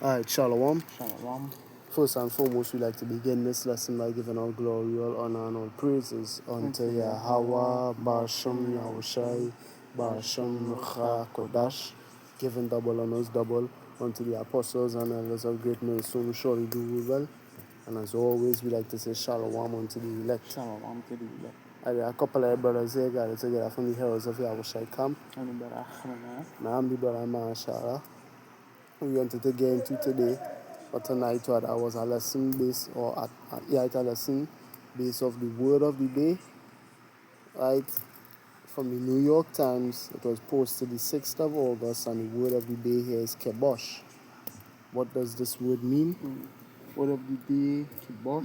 Alright, Shalom. Shalom. First and foremost, we like to begin this lesson by giving all glory, all honor, and all praises unto Yahweh, Basham Yahushai, Basham Kodash, giving double honors, double unto the apostles and elders of great millstone who surely do well. And as always, we like to say Shalom unto the elect. Shalom to the elect. A couple of brothers here gathered together from the Heralds of Yahushai camp. And the Barachana. Now I'm the brother Mashallah. We wanted to get into today, but tonight that was a lesson based, it's a lesson based off the word of the day, right? From the New York Times. It was posted the 6th of August, and the word of the day here is Kibosh. What does this word mean? Word of the day, Kibosh.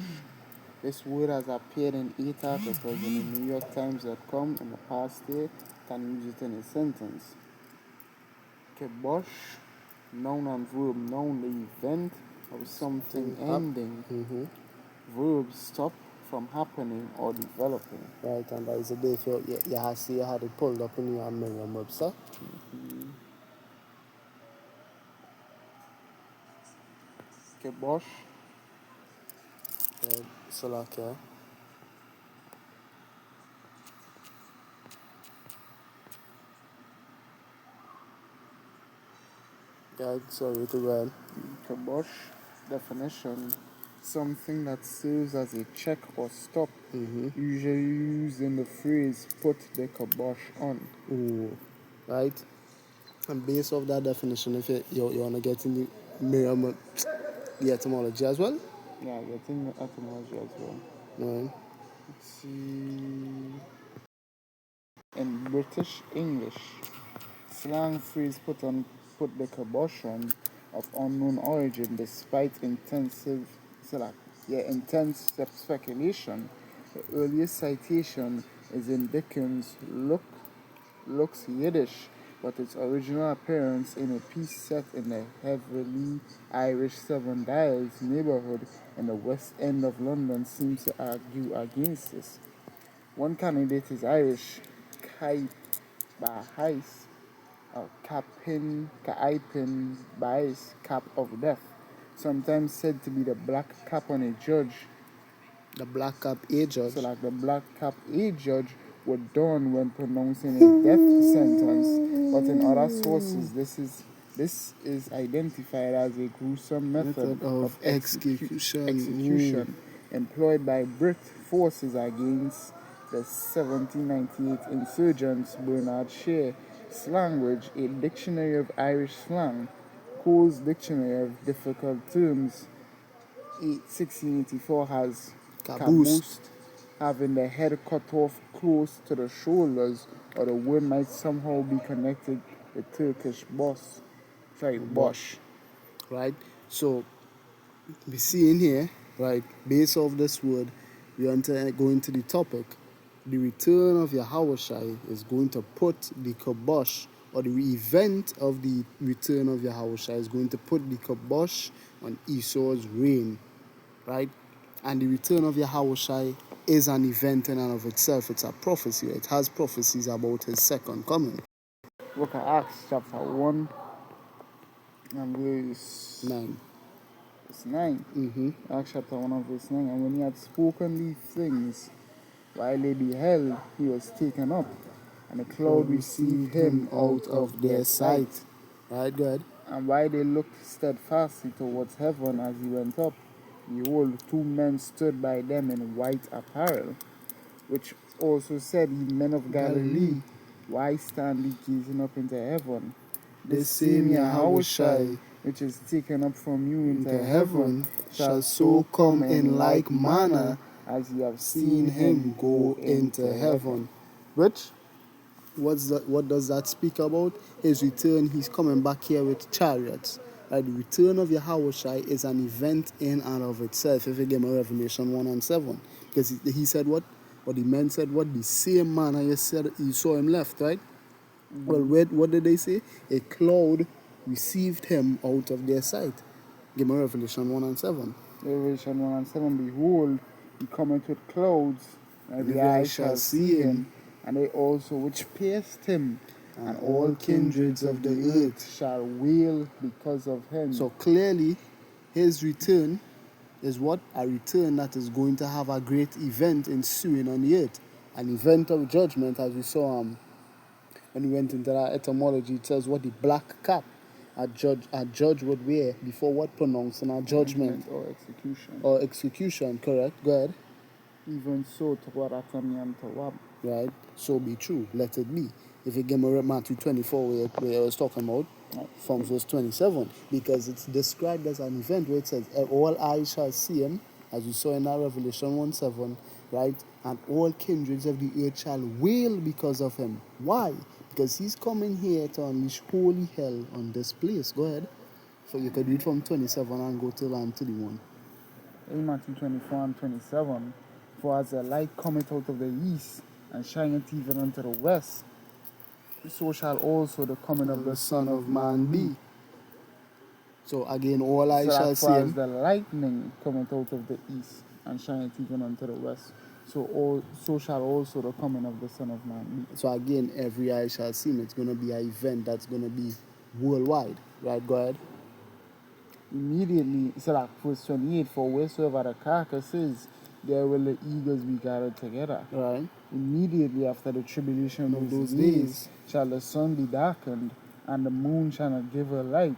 This word has appeared in 8 articles in the New York Times.com in the past year. Can use it in a sentence. Kibosh, noun and verb. Noun, the event of something ending. Verb, stop from happening or developing. Right, and that is the day if you had it pulled up in your Merriam-Webster. Kibosh. Salakia. Right, sorry to go ahead. Kibosh, definition, something that serves as a check or stop, usually used in the phrase put the kibosh on. Ooh, right? And based off that definition, if you want to get in the Merriam, the etymology as well? Yeah, getting the etymology as well. Right. Let's see. In British English, slang phrase put the kibosh on of unknown origin despite intense speculation. The earliest citation is in Dickens' Looks Yiddish, but its original appearance in a piece set in the heavily Irish Seven Dials neighborhood in the West End of London seems to argue against this. One candidate is Irish, Kai Bahais, or Capin Bahais, cap of death, sometimes said to be the black cap on a judge. The black cap A judge. So like the black cap A judge would don when pronouncing a death sentence, but in other sources this is identified as a gruesome method of execution employed by Brit forces against the 1798 insurgents. Bernard Share's language, a dictionary of Irish slang, Cole's dictionary of difficult terms, 1684 has caboose, having the head cut off close to the shoulders, or the word might somehow be connected with Turkish bosh. Right? So, we see in here, right, based off this word, we want to go into the topic. The return of Yahushai is going to put the kibosh, or the event of the return of Yahushai is going to put the kibosh on Esau's reign, right? And the return of Yahushai is an event in and of itself. It's a prophecy. It has prophecies about his second coming. Look at Acts chapter 1 and verse 9. Verse 9. Acts chapter 1 and verse 9. And when he had spoken these things, while they beheld, he was taken up, and the cloud received him out of their sight. Right, good. And while they looked steadfastly towards heaven as he went up, behold, 2 men stood by them in white apparel, which also said, Ye men of Galilee, why stand ye gazing up into heaven? This same Yahushai, which is taken up from you into heaven, shall so come in like manner as ye have seen him go into heaven. Which, what does that speak about? His return, he's coming back here with chariots. The return of Yahushai is an event in and of itself. If you give me Revelation 1 and 7. Because he said what? Or the men said what? The same manner you saw him left, right? Well, what did they say? A cloud received him out of their sight. Give me Revelation 1 and 7. Revelation 1 and 7, behold, he cometh with clouds, and the eye shall see him, and they also which pierced him and all kindreds of the earth shall wail because of him. So clearly, his return is what? A return that is going to have a great event ensuing on the earth. An event of judgment, as we saw when we went into that etymology. It says what the black cap a judge would wear before what? Pronouncing a judgment. Or execution. Or execution, correct? Go ahead. Even so, Tawaratami and Tawab. Right? So be true. Let it be. If you give me Matthew 24, where I was talking about, from verse 27, because it's described as an event where it says, all eyes shall see him, as we saw in that Revelation 1:7, right? And all kindreds of the earth shall wail because of him. Why? Because he's coming here to unleash holy hell on this place. Go ahead. So you could read from 27 and go to 31. In Matthew 24 and 27, for as the light cometh out of the east, and shineth even unto the west, so shall also the coming of the Son of Man be. So again, all eyes So shall that see for as him. the lightning cometh out of the east, and shineth even unto the west, so shall also the coming of the Son of Man be. So again, every eye shall see him. It's going to be an event that's going to be worldwide. Right, go ahead. Immediately, so like verse 28, for wheresoever the carcass is, there will the eagles be gathered together. Right. Immediately after the tribulation of those days shall the sun be darkened, and the moon shall not give her light.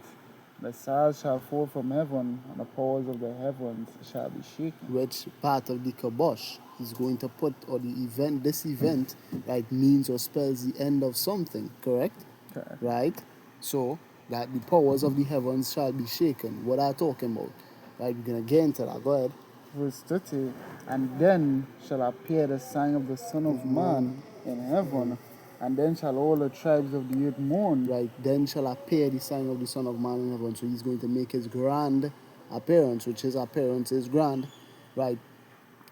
The stars shall fall from heaven, and the powers of the heavens shall be shaken. Which part of the Kibosh is going to put, or the event, this event, right, means or spells the end of something, correct? Correct. Right? So, that the powers of the heavens shall be shaken. What are you talking about? Right, we're going to get into that. Go ahead. Verse 30, and then shall appear the sign of the Son of Man in heaven, and then shall all the tribes of the earth mourn. Right, then shall appear the sign of the Son of Man in heaven. So he's going to make his grand appearance, which his appearance is grand. Right,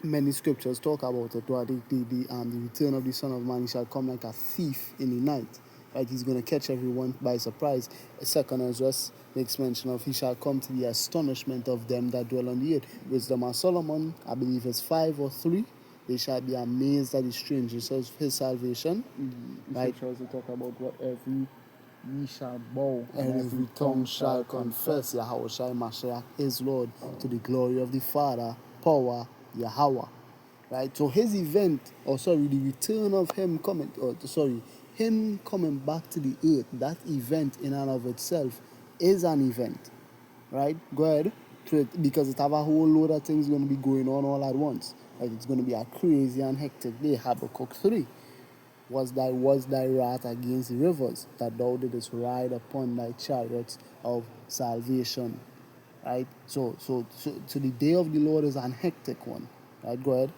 many scriptures talk about it. The return of the Son of Man, he shall come like a thief in the night. Right, he's going to catch everyone by surprise. Second Ezra makes mention of he shall come to the astonishment of them that dwell on the earth. Wisdom of Solomon, I believe, is 5 or 3. They shall be amazed at the strangeness of his salvation. Right. Scriptures also talk about what every knee shall bow and every tongue shall confess Yahweh Shai Mashiach is Lord, to the glory of the Father, power, Yahweh. Right? So his event, the return of him coming, him coming back to the earth, that event in and of itself is an event. Right? Go ahead. Because it have a whole load of things going to be going on all at once. Like it's going to be a crazy and hectic day. Habakkuk 3. Was thy wrath against the rivers, that thou didst ride upon thy chariots of salvation. Right? So the day of the Lord is an hectic one. Right? Go ahead.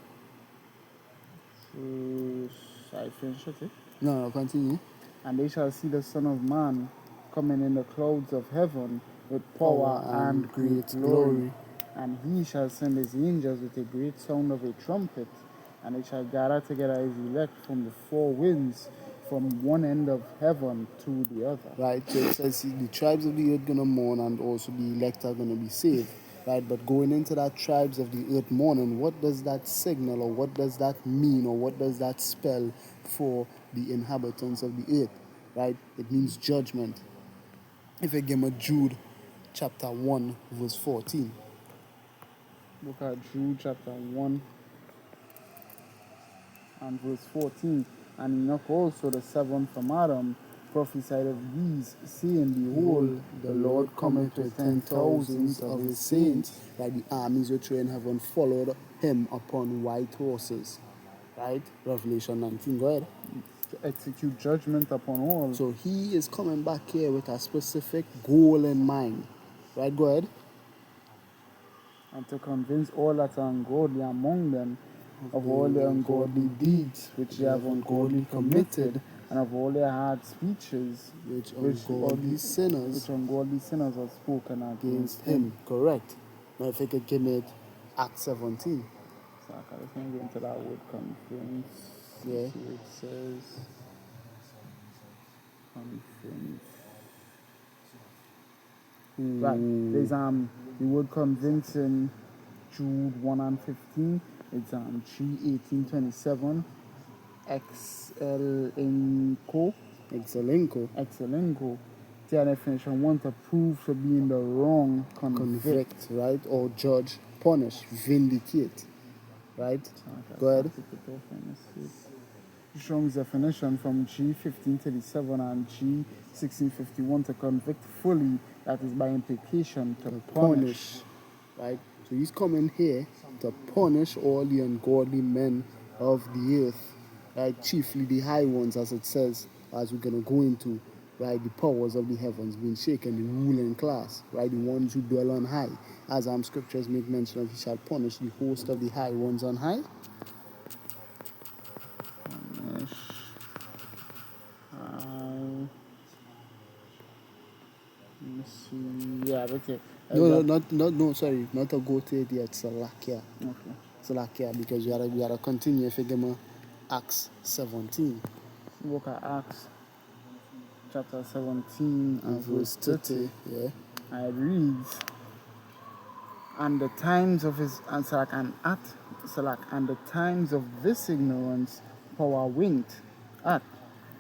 I finish it? No, continue. And they shall see the Son of Man coming in the clouds of heaven with power and great glory. And he shall send his angels with a great sound of a trumpet, and they shall gather together his elect from the four winds, from one end of heaven to the other. Right, so it says the tribes of the earth going to mourn, and also the elect are going to be saved. Right, but going into that tribes of the earth mourning, what does that signal, or what does that mean, or what does that spell for the inhabitants of the earth? Right, it means judgment. If I give me Jude chapter 1 verse 14. Look at Jude chapter 1 and verse 14. And Enoch also, the seventh from Adam, prophesied of these, saying, Behold, the Lord cometh with 10,000s of his saints. Right, the armies which were in heaven followed him upon white horses. Right, Revelation 19. Go ahead. To execute judgment upon all. So he is coming back here with a specific goal in mind. Right, go ahead. And to convince all that are ungodly among them of all their ungodly deeds which they have ungodly committed, and of all their hard speeches which ungodly sinners have spoken against him. Correct. Now if I could give it Acts 17. So I can go into that word convince. Yeah. See it says convince. Right. There's the word convince in Jude 1 and 15. It's 3:18-27. XL in Co. Exelenko. The definition want to prove to be in the wrong, convict, right? Or judge, punish, vindicate, right? Go ahead. Strong's definition from G 1537 and G 1651 to convict fully, that is by implication to punish. Right? So he's coming here to punish all the ungodly men of the earth, right? Chiefly the high ones, as it says, as we're gonna go into, right? The powers of the heavens being shaken, the ruling class, right? The ones who dwell on high. As scriptures make mention of, he shall punish the host of the high ones on high. Punish. Let me see. Yeah, okay. No, sorry, not a go to it yet, Salakia. Okay. Salakia, because we gotta continue if you give me Acts 17. Look at Acts chapter 17 and verse 30. Yeah. And it reads, and the times of his and the times of this ignorance power winked at,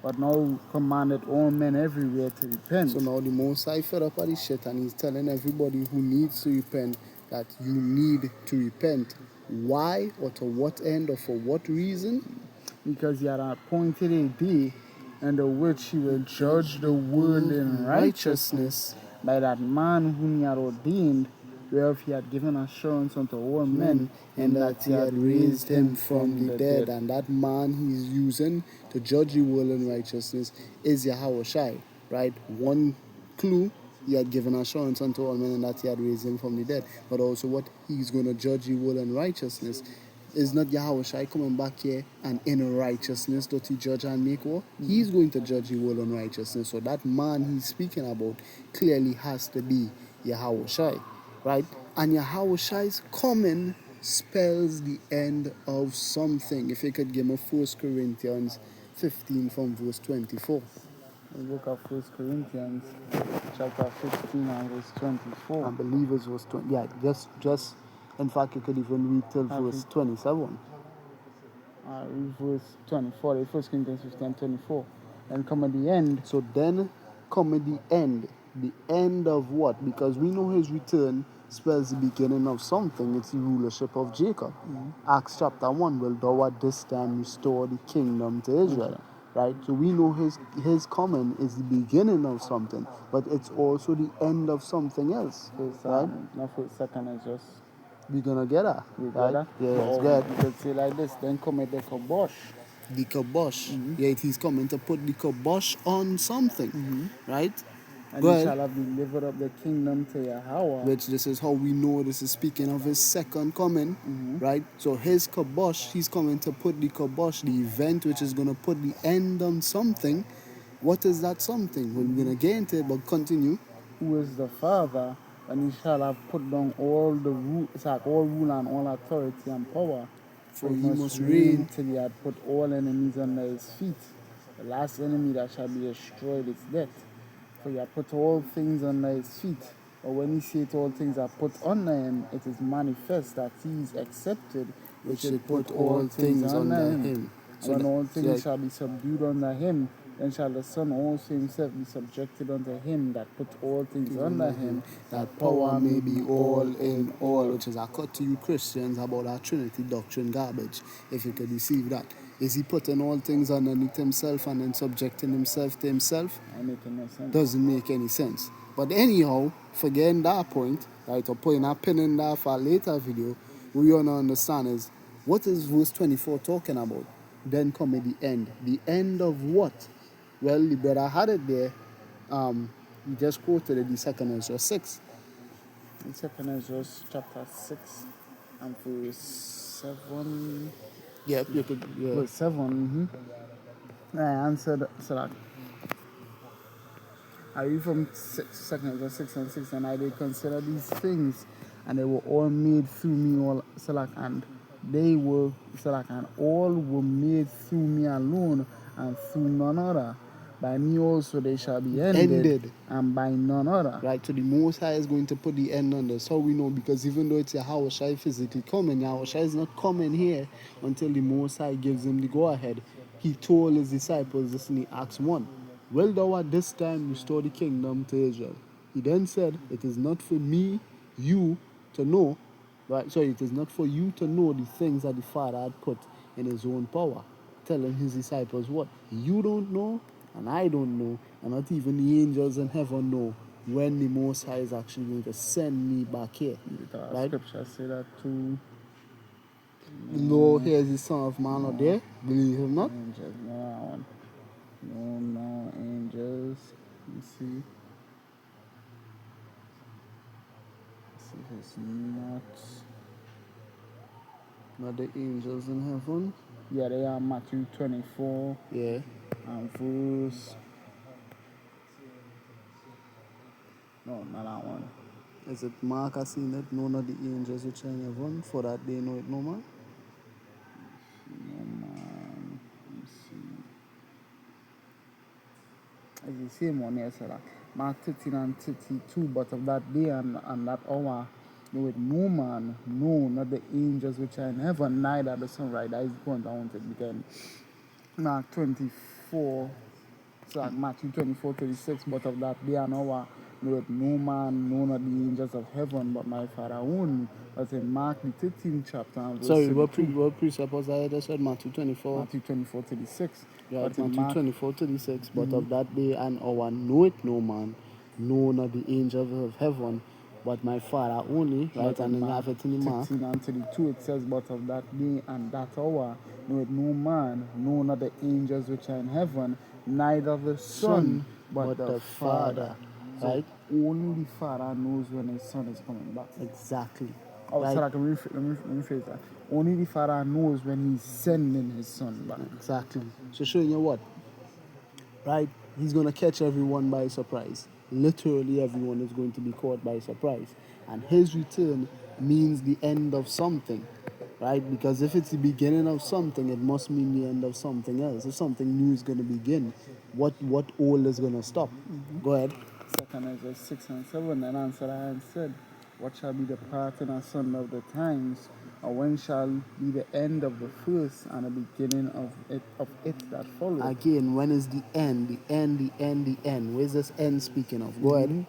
but now commanded all men everywhere to repent. So now the Most High fed up at his shit, and he's telling everybody who needs to repent that you need to repent. Why, or to what end, or for what reason? Because he had appointed a day under which he will judge the world in righteousness by that man whom he had ordained, whereof he had given assurance unto all men, and that he had raised him from the dead. And that man he's using to judge the world in righteousness is Yahushua, right? One clue, he had given assurance unto all men, and that he had raised him from the dead. But also what he's going to judge the world in righteousness is not Yahushua coming back here and in righteousness doth he judge and make war. He's going to judge the world in righteousness. So that man he's speaking about clearly has to be Yahushua, right? And Yahushua's coming spells the end of something. If you could give me 1 Corinthians 15 from verse 24. The book of 1 Corinthians chapter 15 and verse 24. I believe it's verse 20. Yeah, just in fact, you could even read till verse 27. Read verse 24, 1 Corinthians 15 and 24. Then come at the end. So then come at the end. The end of what? Because we know his return spells the beginning of something. It's the rulership of Jacob. Acts chapter 1, will thou at this time restore the kingdom to Israel. Right? So we know his coming is the beginning of something, but it's also the end of something else. Right? Now for a second, it's just... We're gonna get her. We got her? Yeah, it's good. You could say like this, then come at the Kibosh. The Kibosh. Yeah, he's coming to put the Kibosh on something. Right? And he shall have delivered up the kingdom to Yahweh. Which this is how we know this is speaking of his second coming, right? So his Kibosh, he's coming to put the Kibosh, the event which is going to put the end on something. What is that something? Well, we're going to get into it, but continue. Who is the Father, and he shall have put down all the rule, all rule and all authority and power. For he must reign till he had put all enemies under his feet. The last enemy that shall be destroyed is death. For he had put all things under his feet. But when he saith all things are put under him, it is manifest that he is accepted, which should put all things under him. So when all things shall be subdued under him, then shall the Son also himself be subjected unto him that put all things under him, that power may be all in all, which is a cut to you Christians about our Trinity doctrine garbage, if you could receive that. Is he putting all things underneath himself and then subjecting himself to himself? No sense. Doesn't make any sense. But anyhow, forgetting that point, right, or putting a pin in that for a later video, what we want to understand is, what is verse 24 talking about? Then come at the end. The end of what? Well, the brother had it there. He just quoted it, the second Ezra 6. In second Ezra chapter 6 and verse 7. Yep, you could. Yeah. Verse 7. I answered, so I read from 2nd Ezra 6 and 6, and I did consider these things, and they were all made through me, all and they were and all were made through me alone, and through none other. By me also they shall be ended. And by none other. Right, so the Most High is going to put the end on this. How we know? Because even though it's Yahushua physically coming, Yahushua is not coming here until the Most High gives him the go-ahead. He told his disciples this in Acts 1. Will thou at this time restore the kingdom to Israel? He then said, it is not for me, you, to know, right? Sorry, it is not for you to know the things that the Father had put in his own power. Telling his disciples what? You don't know, and I don't know, and not even the angels in heaven know when the Most High is actually going to send me back here. The Right? scripture say that too. Lo, here's the Son of Man out there. Believe him not? Angels, no, no angels. Let me see. It's not. Not the angels in heaven. Yeah, they are Matthew 24 Yeah. and verse. No, not that one. Is it Mark? I seen it. None of the angels which are in heaven, for that they know it no man. No, man. Let me see. It's the same one here, so that Mark 13 and 32, but of that day and that hour, know it no man, no, not the angels which are in heaven, neither the sun, right? That is the point I wanted because Mark 24, so like Matthew 24:36, but of that day and hour, know it no man, no, not the angels of heaven, but my Father only. That's in Mark the 13th chapter and verse Sorry, 32. what precept was that? I just said Matthew 24. Matthew 24:36. Right, But in Matthew Mark 24, 36. But of that day and hour know it no man, no, not the angels of heaven, but my Father only. Right, But and in then you Mark have it in the Mark. 13 and 32, it says, but of that day and that hour, know it no man, no, not the angels which are in heaven, neither the Son, but the Father. So Right? only the Father knows when his Son is coming back. Exactly. Oh, Right? sorry, let me phrase that. Only the Father knows when he's sending his Son back. Exactly. So showing you what? Right? He's going to catch everyone by surprise. Literally everyone is going to be caught by surprise. And his return means the end of something. Right? Because if it's the beginning of something, it must mean the end of something else. If something new is going to begin, what old is going to stop? Go ahead. 2 Ezra 6 and 7, and answered I and said, what shall be the parting asunder of the times, or when shall be the end of the first and the beginning of it that followeth? Again, when is the end? The end, the end, the end. Where's this end speaking of? Go ahead.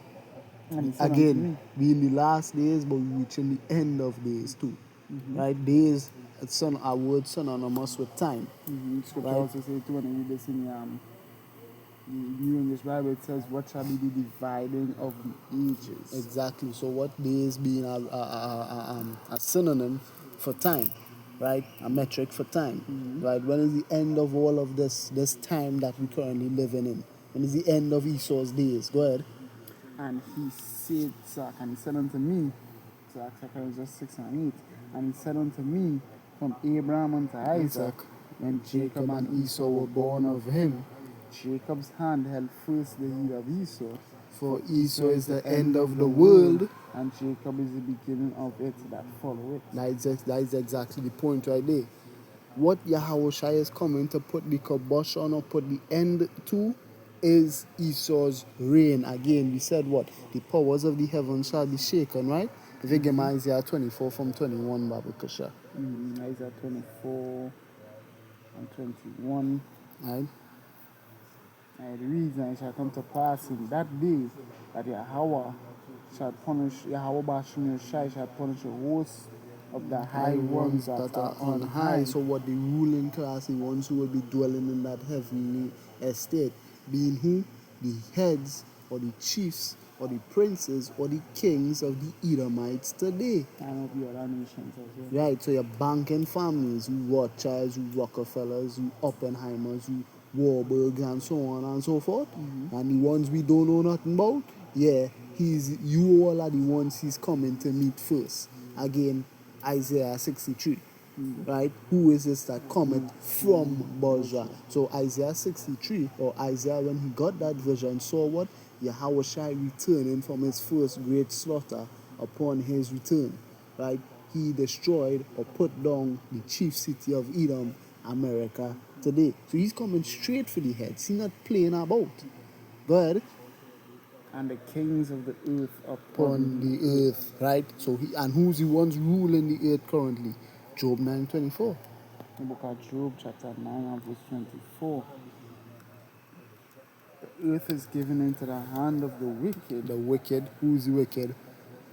And he said unto Again, me, we in the last days, but we reaching the end of days too. Right? Days, it's a word synonymous with time. Scripture Right? also say too, when you read this in the New English Bible, it says, what shall be the dividing of the ages? Exactly. So what days being a synonym for time, right? A metric for time, right? When is the end of all of this time that we currently living in? When is the end of Esau's days? Go ahead. And he said, and he said unto me, Zechariah 6 and 8, and he said unto me, from Abraham unto Isaac, when Jacob and Esau were born of him, Jacob's hand held first the heel of Esau, For Esau is the end of the world. and Jacob is the beginning of it that followeth. That is exactly the point right there. What Yahushua is coming to put the kibosh on or put the end to is Esau's reign. Again, we said what? The powers of the heavens shall be shaken, right? If you give me Isaiah 24 from 21, Babu Kasha. Isaiah 24 and 21. Right? And the reason it shall come to pass in that day that Yahweh shall punish, Yahweh Bashim Shai shall punish the host of the high ones that are on high. So what the ruling class, the ones who will be dwelling in that heavenly estate, being who? The heads or the chiefs or the princes or the kings of the Edomites today. And of the other nations as well. Right, so your banking families, you Rothschilds, you Rockefellers, you Oppenheimers, you Warburg, and so on and so forth. And the ones we don't know nothing about, yeah, you all are the ones he's coming to meet first. Again, Isaiah 63. Right? Who is this that cometh from Bozrah? So Isaiah 63, or Isaiah, when he got that vision, saw what? Yahweh returning from his first great slaughter upon his return. Right? He destroyed or put down the chief city of Edom, America, today. So he's coming straight for the heads. He's not playing about. Go ahead. And the kings of the earth Upon the earth, right? So and who's the ones ruling the earth currently? Job 9:24. The book of Job, chapter 9 and verse 24. earth is given into the hand of the wicked. The wicked, who's the wicked?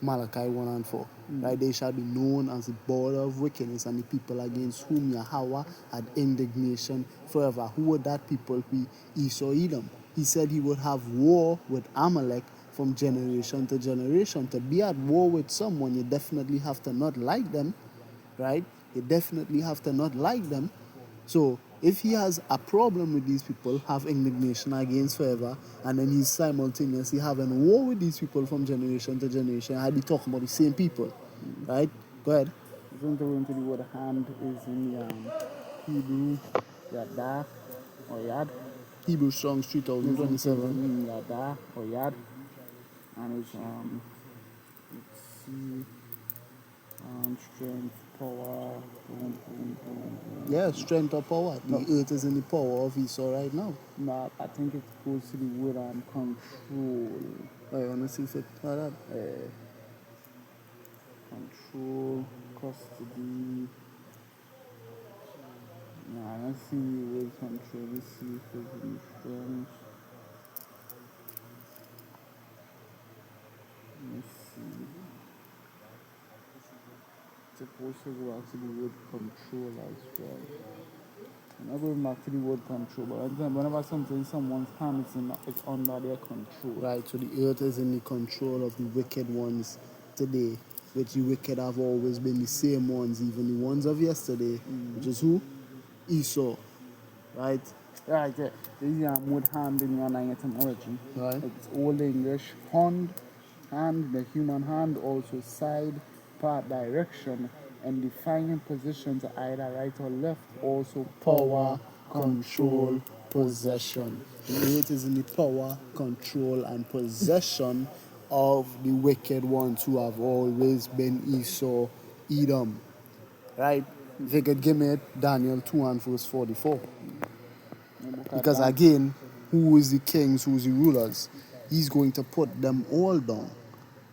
Malachi 1 and 4. Right, they shall be known as the border of wickedness and the people against whom Yahweh had indignation forever. Who would that people be? Esau, Edom. He said he would have war with Amalek from generation to generation. To be at war with someone, you definitely have to not like them, right? You definitely have to not like them. So if he has a problem with these people, have indignation against forever, and then he's simultaneously having war with these people from generation to generation, I'd be talking about the same people, right? Go ahead. Isn't the into the word hand is in the Hebrew Yadah or Yad? Hebrew Strong's Isn't 3027. in Yadah or Yad? And it's let's see, strength, power, boom, boom, boom, boom. Yeah, strength or power. No. The earth is in the power of Esau right now. No, I think it goes to the word control. I want to see if it like that. Control, custody. Nah, let's see the word control. Let's see if it's in French. Let's see. It's supposed to go back to the word control as well. I'm not going back to the word control, but whenever something in someone's hand, it's under their control. Right, so the earth is in the control of the wicked ones today, which the wicked have always been the same ones, even the ones of yesterday, which is who? Esau, right? Right, yeah. This is word hand in your etymology. Right. It's Old English hand, the human hand, also side, part, direction, and defining position to either right or left, also Power, control, possession. The earth is in the power, control, and possession of the wicked ones who have always been Esau, Edom. Right? If you could give me Daniel 2 and verse 44. Because again, who is the kings, who is the rulers? He's going to put them all down,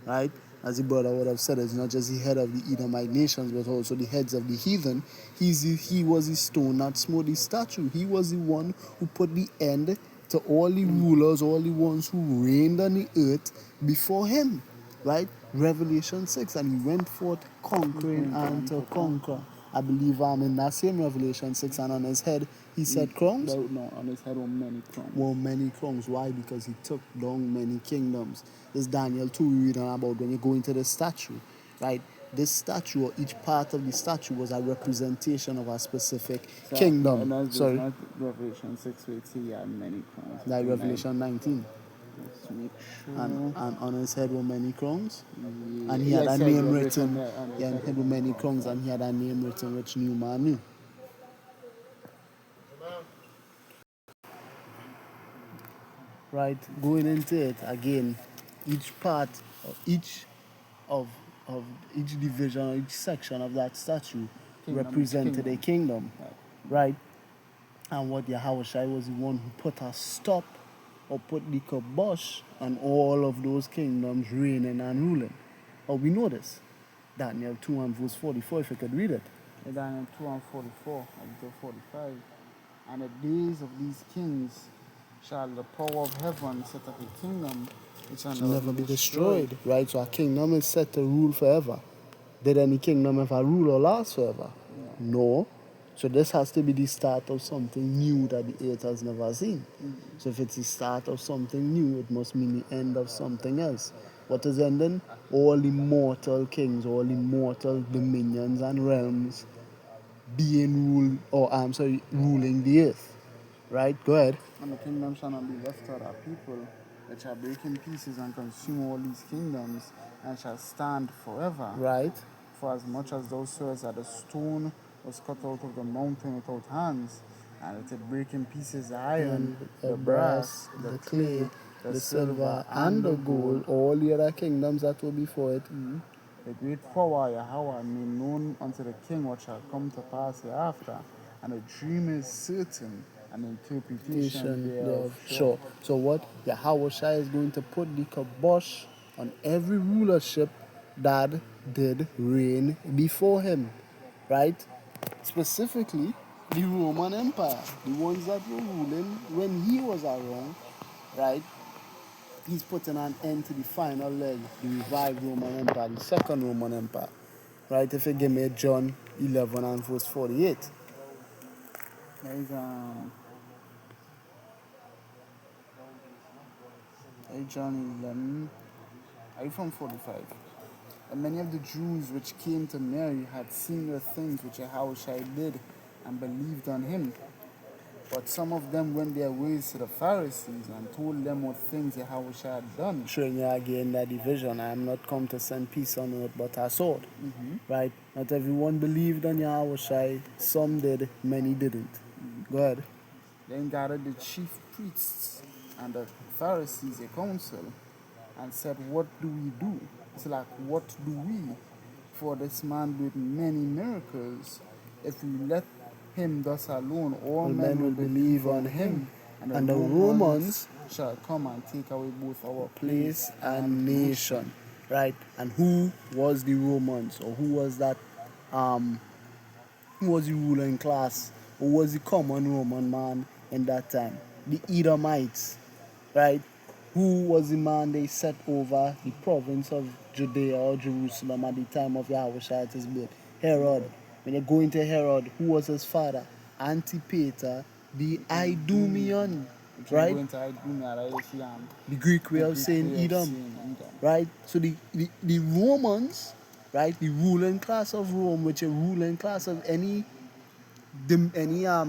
right? As the brother would have said, it's not just the head of the Edomite nations, but also the heads of the heathen. He was the stone that smote the statue. He was the one who put the end to all the rulers, all the ones who reigned on the earth before him, right? Revelation 6, and he went forth conquering and to conquer. I believe I'm in that same Revelation 6, and on his head he said crowns. No, on his head were many crowns. Well, many crowns. Why? Because he took down many kingdoms. This Daniel 2 we read on about when you go into the statue, right? This statue or each part of the statue was a representation of a specific kingdom. And that's Sorry, not Revelation 6 where it says he had many crowns. like Revelation 19. Let's make sure. And on his head were many crowns. And he Yeah, had a it says name Revelation written. there, and it Yeah, and says head were many crowns, and he had a name written which no man knew. Right, going into it again, each part or each of each division or each section of that statue represented a kingdom, right? And what Yahushua was the one who put a stop or put the kibosh on all of those kingdoms reigning and ruling. Oh, we know this. Daniel 2 and verse 44, if you could read it. Daniel 2 and 44 up to 45. And the days of these kings shall the power of heaven set up a kingdom which shall Never be destroyed, right? So a kingdom is set to rule forever. Did any kingdom ever rule or last forever? No. So this has to be the start of something new that the earth has never seen. So if it's the start of something new, it must mean the end of something else. What is ending? All immortal kings, all immortal dominions and realms being ruled, or I'm sorry, ruling the earth. Right? Go ahead. And the kingdom shall not be left to other people, that shall break in pieces and consume all these kingdoms, and shall stand forever. Right. For as much as thou sawest that the stone was cut out of the mountain without hands, and it did break in pieces the iron, the brass, the clay, the silver, and the gold, all the other kingdoms that were before it. the great power Yahweh made known unto the king what shall come to pass hereafter, and the dream is certain, and the interpretation thereof Sure. So what? Yahushua is going to put the kibosh on every rulership that did reign before him. Right? Specifically, the Roman Empire, the ones that were ruling when he was around, right? He's putting an end to the final leg, the revived Roman Empire, the second Roman Empire, right? If you give me John 11 and verse 48. There is John 11. Are you from 45? And many of the Jews which came to Mary had seen the things which Yahushua did and believed on him. But some of them went their ways to the Pharisees and told them what things Yahushua had done. Showing you again that division. I am not come to send peace on earth but a sword. Right? Not everyone believed on Yahushua. Some did, many didn't. Go ahead. Then gathered the chief priests and the Pharisees a council and said, what do we do? It's like, what do we? For this man did many miracles. If we let him thus alone, all men will believe on him, and the Romans shall come and take away both our place and nation. Right? And who was the Romans? Or who was that? Who was the ruling class? Who was the common Roman man in that time? The Edomites. Right? Who was the man they set over the province of Judea or Jerusalem at the time of Yahushua's birth? Herod. When you go into Herod, who was his father? Antipater the Idumean. Right? The Greek way of saying Edom. Right? So the Romans, right, the ruling class of Rome, which is ruling class of any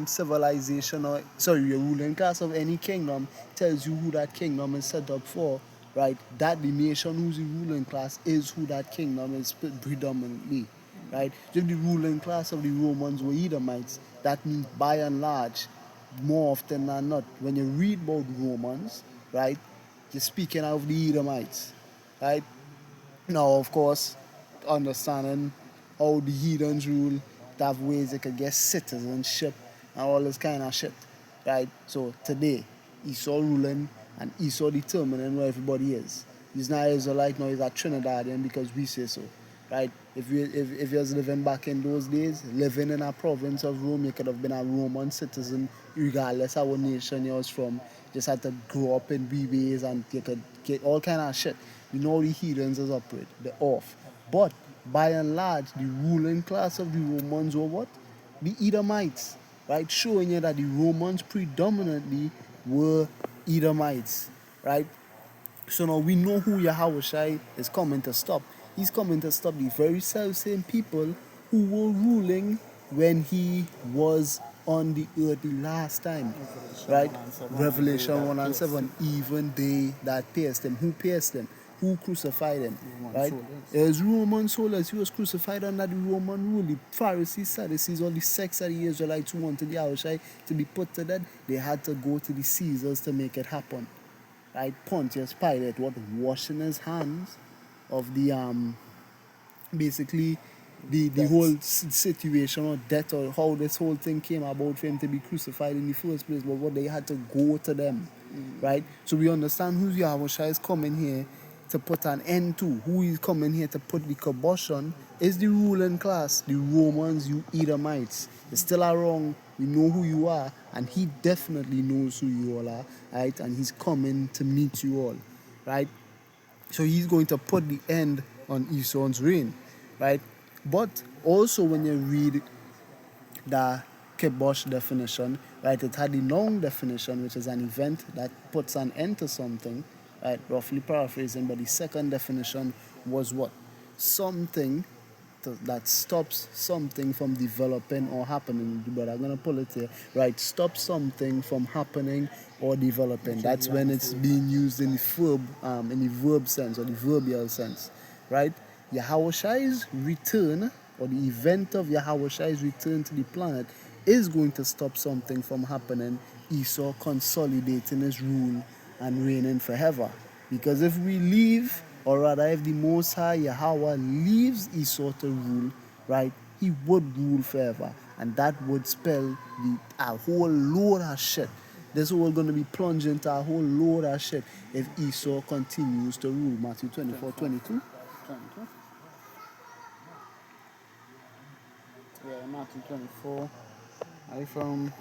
civilization, or sorry, your ruling class of any kingdom, tells you who that kingdom is set up for, right? That the nation who's the ruling class is who that kingdom is predominantly, right? So if the ruling class of the Romans were Edomites, that means by and large, more often than not, when you read about Romans, right, you're speaking of the Edomites, right? Now, of course, understanding how the heathens rule, they have ways they could get citizenship and all this kind of shit, right? So today, Esau ruling and Esau determining where everybody is. He's not Israelite, no, he's a Trinidadian because we say so, right? If you was living back in those days, living in a province of Rome, you could have been a Roman citizen regardless of what nation you was from. Just had to grow up in BBs and you could get all kind of shit. You know the heathens is operate, they're off. But by and large, the ruling class of the Romans were what? The Edomites, right? Showing you that the Romans predominantly were Edomites, right? So now we know who Yahushua is coming to stop. He's coming to stop the very same people who were ruling when he was on the earth the last time. Right? Revelation 1 and 7. Even they that pierced him. Who pierced him? Who crucified him? Right? It was Roman soldiers. He was crucified under the Roman rule. The Pharisees, Sadducees, all the sects of the Israelites who wanted Yahushua to be put to death, they had to go to the Caesars to make it happen. Right? Pontius Pilate, what, washing his hands of the basically the whole situation or death or how this whole thing came about for him to be crucified in the first place, but what they had to go to them, right? So we understand who Yahushua is coming here to put an end to. Who is coming here to put the kibosh on is the ruling class, the Romans, you Edomites. It's still wrong. We know who you are, and he definitely knows who you all are, right? And he's coming to meet you all, right? So he's going to put the end on Esau's reign, right? But also when you read the Kibosh definition, right, it had the noun definition, which is an event that puts an end to something, right, roughly paraphrasing, but the second definition was what? Something that stops something from developing or happening. But I'm gonna pull it here. Right, stop something from happening or developing. That's when it's being used in the verb sense or the verbial sense. Right? Yahushua's return or the event of Yahushua's return to the planet is going to stop something from happening. Esau consolidating his rule and reigning forever. Because if we leave, or rather if the Most High Yahweh leaves Esau to rule, right, he would rule forever. And that would spell a whole load of shit. This is all going to be plunged into a whole load of shit if Esau continues to rule. Matthew 24:22. Yeah, Matthew 24. Are you from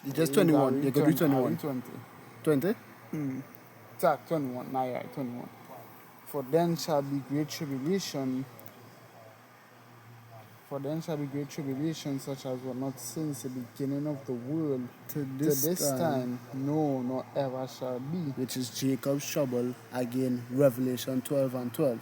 It's just 21. You could read 21. 20. 20? Tak, 21. Nah, yeah, 21. For then shall be great tribulation. For then shall be great tribulation, such as were not since the beginning of the world To to this time, no, nor ever shall be. which is Jacob's trouble, again, Revelation 12 and 12.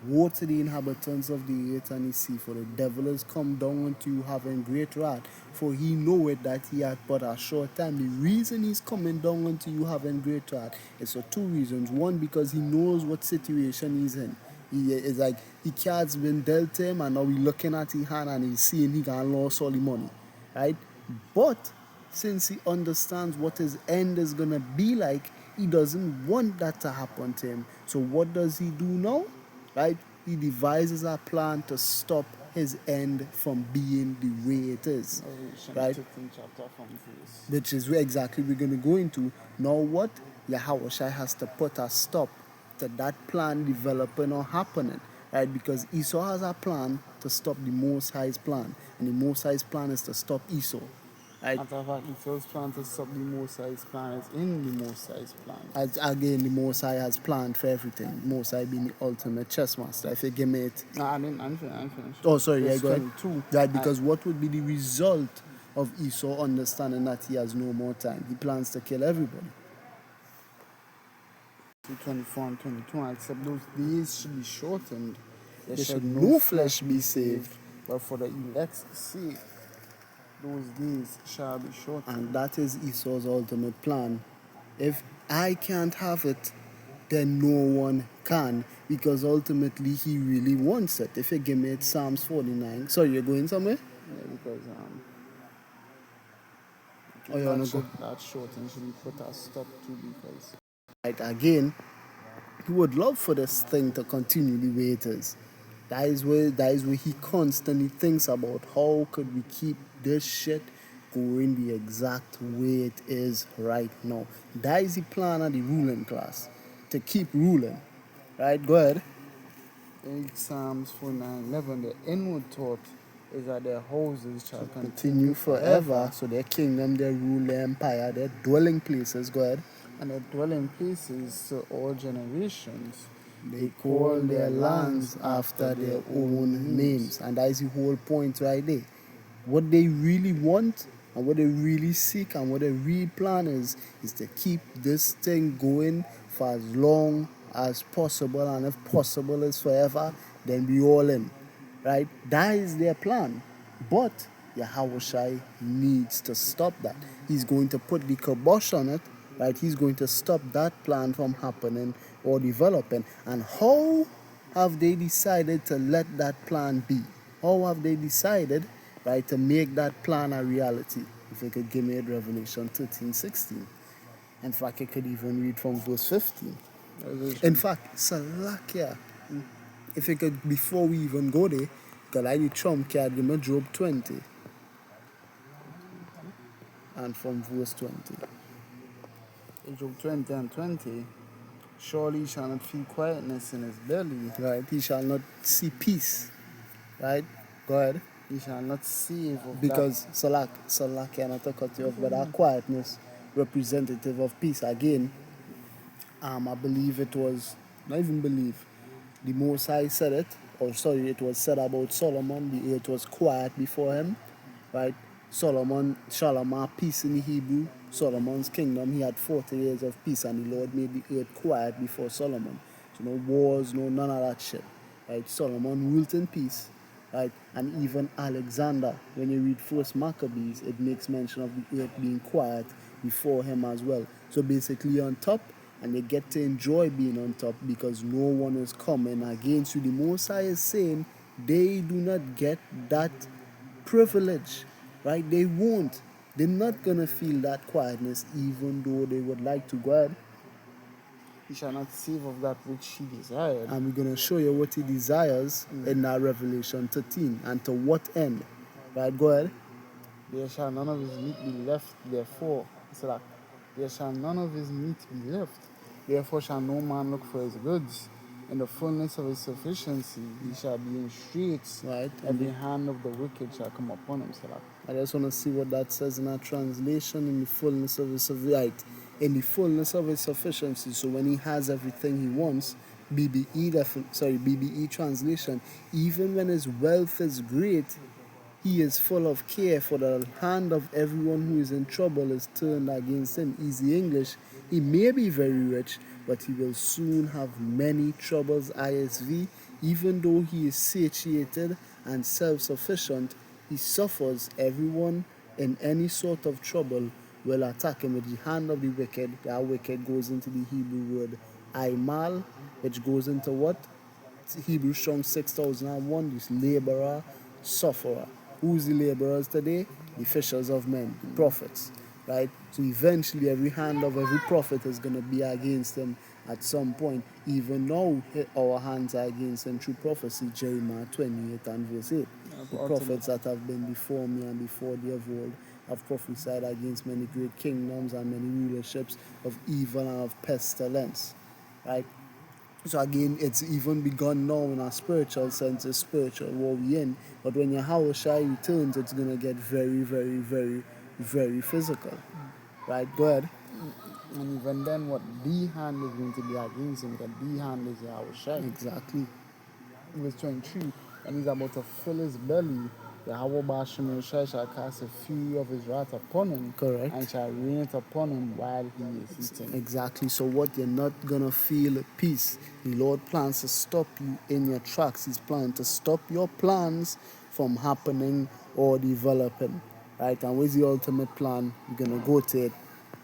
Woe to the inhabitants of the earth and the sea, for the devil is come down unto you having great wrath, for he knoweth that he hath but a short time. The reason he's coming down unto you having great wrath is for two reasons. One, because he knows what situation he's in. He is like, the card's been dealt to him, and now he's looking at his hand and he's seeing he can lose all the money, right? But since he understands what his end is gonna be like, he doesn't want that to happen to him. So what does he do now? Right? He devises a plan to stop his end from being the way it is. Revelation Right? 13 chapter from verse. Which is where exactly we're going to go into. Now what? Yahushua has to put a stop to that plan developing or happening. Right? Because Esau has a plan to stop the Most High's plan. And the Most High's plan is to stop Esau. Right? Matter of fact, the first plan to stop the Most High's plan is in the Most High's plan. As again, the Most High has planned for everything. Most High being the ultimate chess master. If you give me it. Nah, I'm finished. Oh, sorry, yeah, Verse go ahead. 22. Right, because what would be the result of Esau understanding that he has no more time? He plans to kill everybody. 24 and 22, except those days should be shortened. There There should should no flesh be saved. But for the elect's sake, those days shall be shortened. And that is Esau's ultimate plan. If I can't have it, then no one can. Because ultimately he really wants it. If you give me it, Psalms 49. Sorry, you're going somewhere? Yeah, because Oh, you wanna go? that shortened should be put a stop to, because Right, again, he would love for this thing to continue the way it is. That is where he constantly thinks about how could we keep this shit going the exact way it is right now. That is the plan of the ruling class, to keep ruling. Right, go ahead. in Psalms 49:11, the inward thought is that their houses shall Continue forever, so their kingdom, their rule, their empire, their dwelling places, go ahead. and their dwelling places to all generations. They call their lands after their own names. And that is the whole point right there. What they really want and what they really seek and what their real plan is to keep this thing going for as long as possible. And if possible is forever, then we all in. Right? That is their plan. But Yahushua needs to stop that. He's going to put the kibosh on it. Right? He's going to stop that plan from happening or developing. And how have they decided to let that plan be? How have they decided, right, to make that plan a reality? If you could give me Revelation 13:16. In fact, I could even read from verse 15. In fact, Salakia, if you could, before we even go there, because I need Trump card, give me Job 20. And from verse 20. In Job 20 and 20, surely he shall not feel quietness in his belly. Right? He shall not see peace. Right? Go ahead. He shall not save of Because Salak cannot cut you off, but that quietness representative of peace. Again, I believe it was, not even believe, the Most High said it, or sorry, it was said about Solomon, the earth was quiet before him, right? Solomon, Shalom, peace in the Hebrew, Solomon's kingdom, he had 40 years of peace, and the Lord made the earth quiet before Solomon. So no wars, no none of that shit, right? Solomon ruled in peace, right? And even Alexander, when you read First Maccabees, it makes mention of the earth being quiet before him as well. So basically on top, and they get to enjoy being on top because no one is coming against you. The Most High is saying they do not get that privilege, right? They won't. They're not going to feel that quietness even though they would like to. Go ahead. He shall not save of that which he desired. And we're going to show you what he desires in that Revelation 13 and to what end. Right, go ahead. There shall none of his meat be left, therefore. So that there shall none of his meat be left. Therefore shall no man look for his goods In the fullness of his sufficiency, he shall be in straits. Right. Every hand of the wicked shall come upon him. So I just want to see what that says in our translation. In the fullness of his right, in the fullness of his sufficiency. So when he has everything he wants, BBE translation. Even when his wealth is great, he is full of care, for the hand of everyone who is in trouble is turned against him. Easy English. He may be very rich, but he will soon have many troubles. ISV. Even though he is satiated and self-sufficient, he suffers. Everyone in any sort of trouble will attack him with the hand of the wicked. That wicked goes into the Hebrew word aimal, which goes into what? Hebrew Strong 6001, this laborer, sufferer. Who's the laborers today? The fishers of men, the prophets, right? So eventually every hand of every prophet is going to be against him at some point. Even now, our hands are against him through prophecy, Jeremiah 28 and verse 8. The prophets that have been before me and before the of old have prophesied against many great kingdoms and many rulerships of evil and of pestilence, right? So again, it's even begun now in a spiritual sense, a spiritual war we in. But when Yahushua returns, it's going to get very, very, very, very physical. Right? Go ahead. and even then, what the hand is going to be against him, because the hand is Yahushua. Exactly. Verse 23, and he's about to fill his belly. Yahweh Bashem Yahushua shall cast a fury of his wrath upon him. Correct. And shall rain it upon him while he is eating. Exactly. So what you're not going to feel at peace. The Lord plans to stop you in your tracks. He's planning to stop your plans from happening or developing. Right? And what's the ultimate plan? You're going to go to it.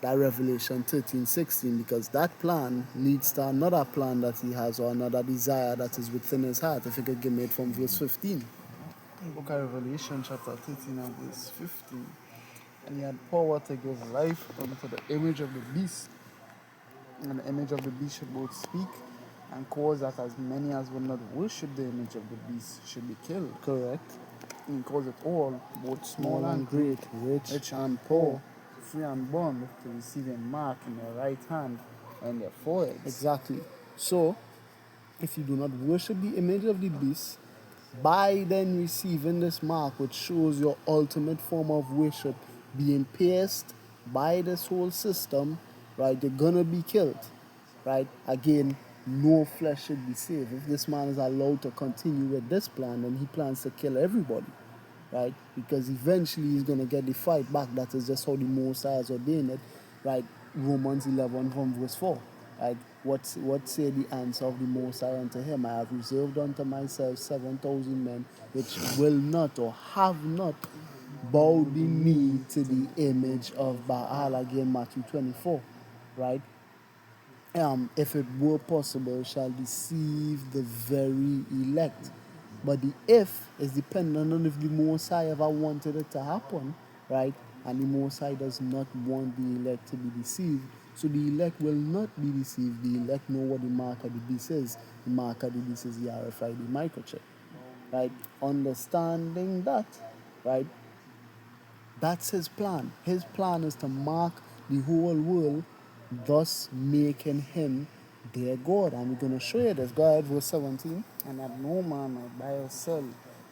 That Revelation 13:16, because that plan leads to another plan that he has, or another desire that is within his heart. If you could give me it from verse 15. Book of Revelation chapter 13 and verse 15. And he had power to give life unto the image of the beast. And the image of the beast should both speak and cause that as many as would not worship the image of the beast should be killed. Correct. And he calls it all, both small and great, rich and poor, free and bond, to receive a mark in their right hand and their foreheads. Exactly. So, if you do not worship the image of the beast, by then receiving this mark, which shows your ultimate form of worship, being pierced by this whole system, right, you're gonna be killed, right? Again, no flesh should be saved. If this man is allowed to continue with this plan, then he plans to kill everybody, right? Because eventually he's gonna get the fight back. That is just how the Most High has ordained it, right? Romans 11 from verse 4. Right? What say the answer of the Most High unto him? I have reserved unto myself 7,000 men which will not or have not bowed the knee to the image of Baal. Again, Matthew 24. Right? If it were possible, shall deceive the very elect. But the if is dependent on if the Most High ever wanted it to happen, right? And the Most High does not want the elect to be deceived. So the elect will not be deceived. The elect know what the mark of the beast is. The mark of the beast is the RFID microchip, right? Understanding that, right? That's his plan. His plan is to mark the whole world, thus making him their God. And we're going to show you this. Go ahead, verse 17. And that no man might buy or sell,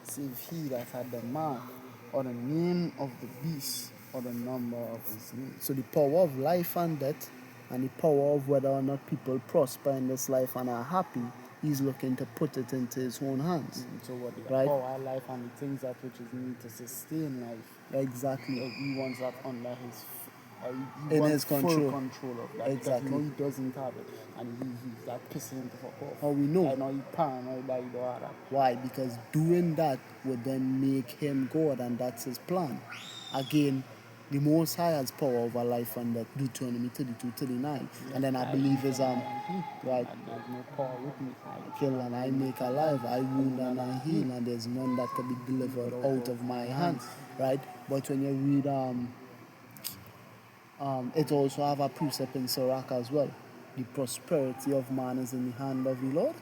save he that had the mark, or the name of the beast, or the number of his name. So the power of life and death, and the power of whether or not people prosper in this life and are happy, he's looking to put it into his own hands. So what the Right? power, life, and the things that which is needed to sustain life. Exactly. He wants that under his In wants his control. full control of that. Exactly. Because he doesn't have it, and he's that pissing him to fuck off. How we know? I know he paranoid that he don't have that. Why? Because doing that would then make him God, and that's his plan. Again, the Most High has power over life and death, Deuteronomy 32:39. And then I believe is right. There's no power with me. I kill and I make alive, I wound and I heal, and there's none that can be delivered out of my hands. Right? But when you read it also have a precept in Sirach as well. The prosperity of man is in the hand of the Lord.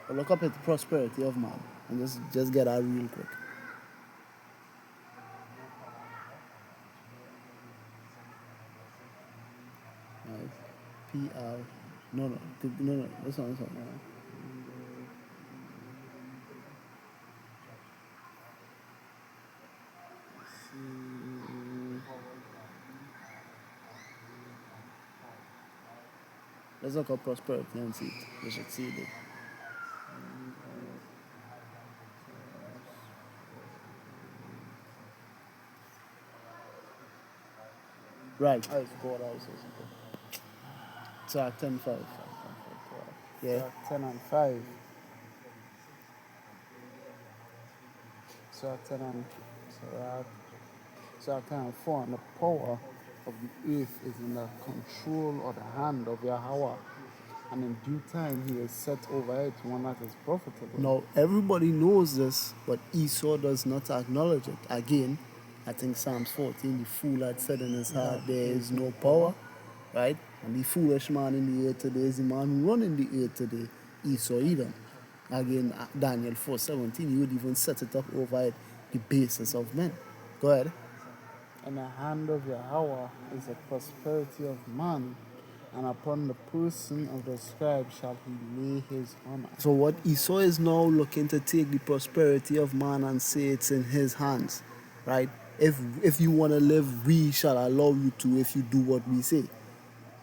But look up at the prosperity of man and just get that real quick. Right. PR. No, this one. Let's look up prosperity and see it. We should see it. Right. Oh, it's God also, isn't it? So 10-5. Yeah. So 10 and 5. So 10 and so 10 and 4. And the power of the earth is in the control or the hand of Yahweh. And in due time he is set over it one that is profitable. Now, everybody knows this, but Esau does not acknowledge it. Again, I think Psalms 14, the fool had said in his heart, there is no power, right? And the foolish man in the earth today is the man who run in the earth today, Esau Edom. Again, Daniel 4:17, he would even set it up over it, the basis of men. Go ahead. In the hand of Yahweh is the prosperity of man, and upon the person of the scribe shall he lay his honor. So what Esau is now looking to take the prosperity of man and say it's in his hands, right? If you want to live, we shall allow you to if you do what we say.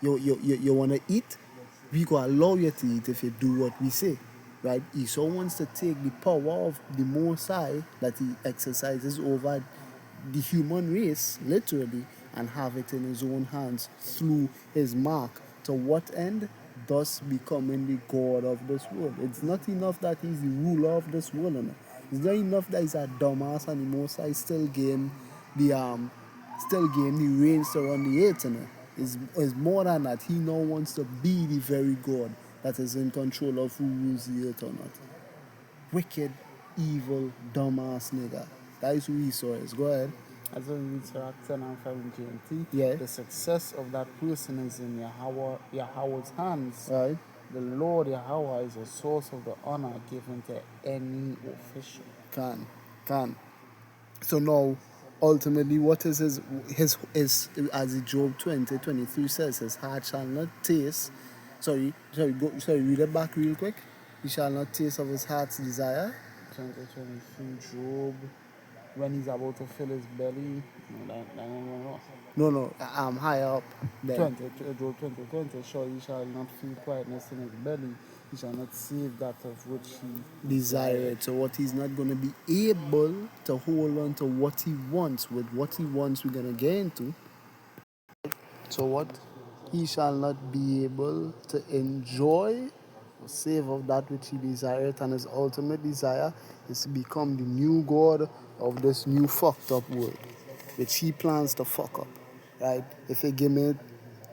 You want to eat, we go allow you to eat if you do what we say, right? Esau wants to take the power of the Most High that he exercises over the human race, literally, and have it in his own hands through his mark. To what end? Thus becoming the God of this world. It's not enough that he's the ruler of this world. You know? It's not enough that he's a dumbass and the Most High still gain the reins to run the earth. You know? It's more than that. He now wants to be the very God that is in control of who rules the earth or not. Wicked, evil, dumbass nigga. That is who Esau is. Go ahead. As we read Sirach 10 and 5 in GMT, Yeah. the success of that person is in Yahweh's hands. Right. The Lord Yahweh is a source of the honor given to any official. Can. So now, ultimately, what is his as Job 20:23 says, his heart shall not taste. Sorry, read it back real quick. He shall not taste of his heart's desire. 2023 Job, when he's about to fill his belly, No, I'm higher up there. Job 20:20, sure he shall not feel quietness in his belly, he shall not save that of which he Desired. So what he's not going to be able to hold on to what he wants. With what he wants, we're going to get into. So what? He shall not be able to enjoy or save of that which he desireth, and his ultimate desire is to become the new God of this new fucked up world, which he plans to fuck up. Right? If you give me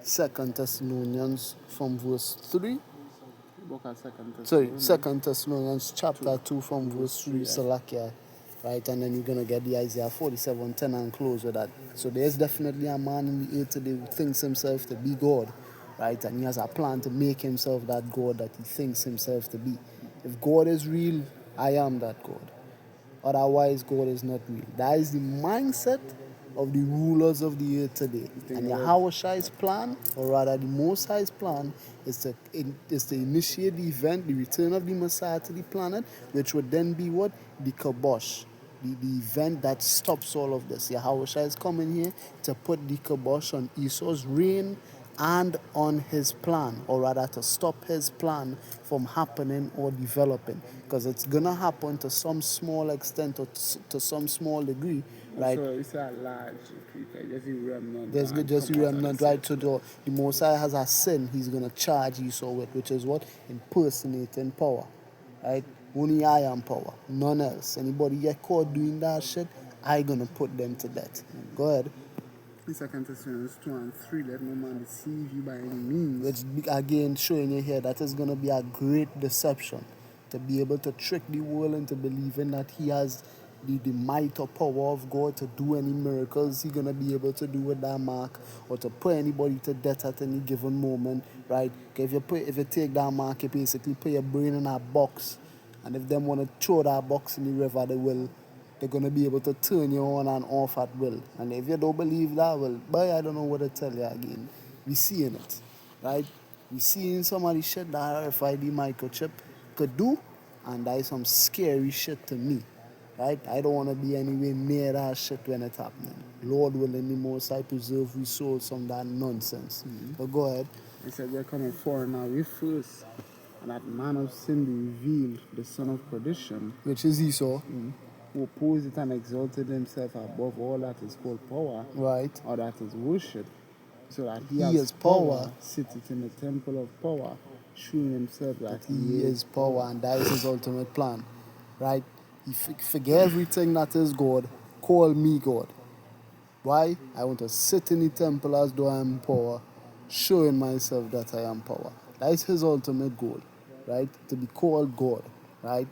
2 Thessalonians from verse 3. book of Sorry, 2 Thessalonians chapter 2 from verse 3, Salakia. Right, and then you're going to get the Isaiah 47:10 and close with that. So there's definitely a man in the earth today who thinks himself to be God, right? And he has a plan to make himself that God that he thinks himself to be. If God is real, I am that God. Otherwise, God is not real. That is the mindset of the rulers of the earth today. And Yahweh's plan, or rather the Most High's plan, is to initiate the event, the return of the Messiah to the planet, which would then be what? The Kibosh. The event that stops all of this. Yahweh is coming here to put the kibosh on Esau's reign and on his plan, or rather to stop his plan from happening or developing, because it's gonna happen to some small extent or to some small degree, right? So it's a large creature, just a remnant. There's just a remnant, right? So the Messiah has a sin he's gonna charge Esau with, which is what? Impersonating power, right? Only I am power, none else. Anybody get caught doing that shit, I gonna put them to death. Go ahead. In 2 Thessalonians 2 and 3, let no man deceive you by any means. Which again showing you here that is gonna be a great deception, to be able to trick the world into believing that he has the might or power of God to do any miracles he's gonna be able to do with that mark, or to put anybody to death at any given moment, right? If you take that mark, you basically put your brain in a box, and if them want to throw that box in the river, they will. They're gonna be able to turn you on and off at will. And if you don't believe that, well, boy, I don't know what to tell you again. We seeing it, right? We seeing some of the shit that RFID microchip could do, and that is some scary shit to me, right? I don't want to be anywhere near that shit when it's happening. Lord willing, the Most High preserve we souls from that nonsense. But go ahead. He said they're coming forward now with first. And that man of sin be revealed, the son of perdition, which is Esau, who opposed it and exalted himself above all that is called power, right? or that is worship, so that he He has is power. sitteth in the temple of power, showing himself that He is power, and that is his ultimate plan, right? He forget everything that is God, call me God. Why? I want to sit in the temple as though I am power, showing myself that I am power. That is his ultimate goal, right? To be called God, right?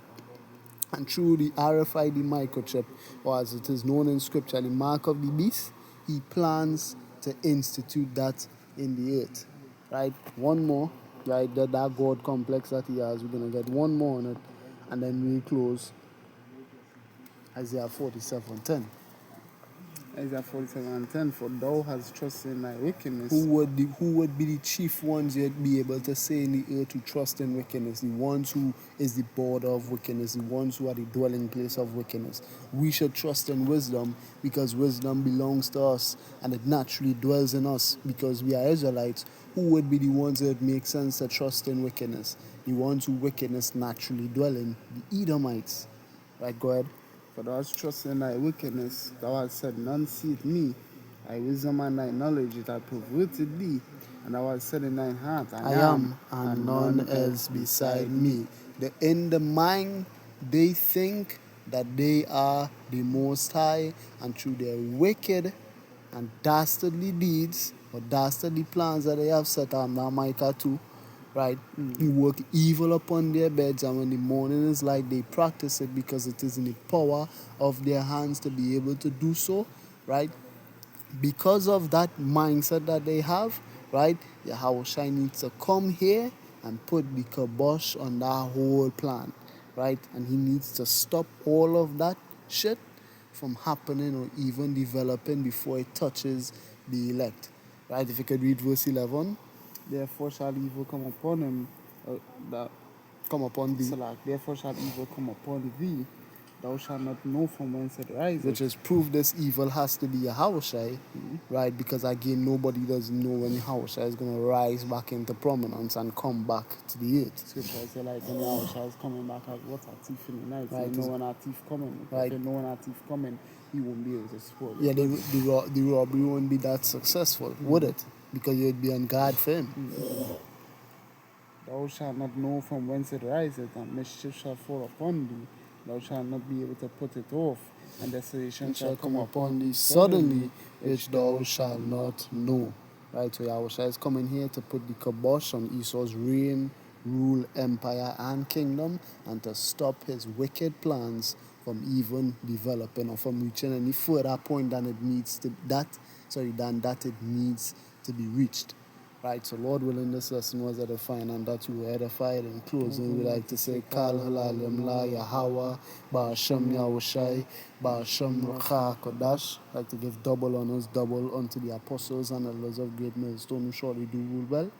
And through the RFID microchip, or as it is known in scripture, the mark of the beast, he plans to institute that in the earth, right? One more, right? That God complex that he has, we're going to get one more on it, and then we close Isaiah 47:10. Isaiah 47:10, for thou hast trusted in thy wickedness. Who would be the chief ones you'd be able to say in the earth to trust in wickedness? The ones who is the border of wickedness, the ones who are the dwelling place of wickedness. We should trust in wisdom because wisdom belongs to us and it naturally dwells in us because we are Israelites. Who would be the ones that make sense to trust in wickedness? The ones who wickedness naturally dwell in, the Edomites. Right, go ahead. For thou hast trusted in thy wickedness, thou hast said, none seeth me. Thy wisdom and thy knowledge it hath perverted thee. And thou hast said in thine heart, I am, and none else beside me. In the mind, they think that they are the Most High, and through their wicked and dastardly deeds or dastardly plans that they have set up, now Micah 2, right? You work evil upon their beds, and when the morning is light, they practice it because it is in the power of their hands to be able to do so, right? Because of that mindset that they have, right, Yahushua needs to come here and put the kibosh on that whole plan, right? And he needs to stop all of that shit from happening or even developing before it touches the elect, right? If you could read verse 11. Therefore shall evil come upon him, Come upon thee. therefore shall evil come upon thee. Thou shalt not know from whence it riseth. Which is proof this evil has to be Yahushua, right? Because again, nobody doesn't know when Yahushua is going to rise back into prominence and come back to the earth. Scripture say like when Yahushua is coming back as what a thief in the night. Right. You know when a thief coming. Right. If you know when a thief coming, he won't be able to spoil Yeah, it. the robbery won't be that successful, would it? Because you'd be on guard for him. Thou shalt not know from whence it riseth, and mischief shall fall upon thee. Thou shalt not be able to put it off, and desolation And shall come upon thee thee suddenly, which thou shalt not know. Right, so Yahushua is coming here to put the kibosh on Esau's reign, rule, empire, and kingdom, and to stop his wicked plans from even developing or from reaching any further point than it needs to than that it needs to be reached. Right, so Lord willing, this lesson was edifying and that you were edified. In closing, we like to say, Kal Halalim La Yahweh, Ba'ashem Yahushai, Ba'ashem Rucha Kodash. Like to give double honors, double unto the apostles and elders of Great Millstone who surely do rule well.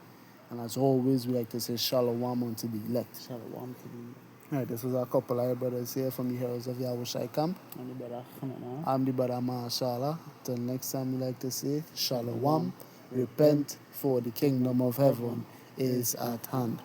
And as always, we like to say, Shalom unto the elect. Shalom to thee. Right, this was our couple of brothers here from the Heroes of Yahushai camp. And you better come on. I'm the brother Mashallah. Till next time, we like to say, Shalom. Repent, for the kingdom of heaven is at hand.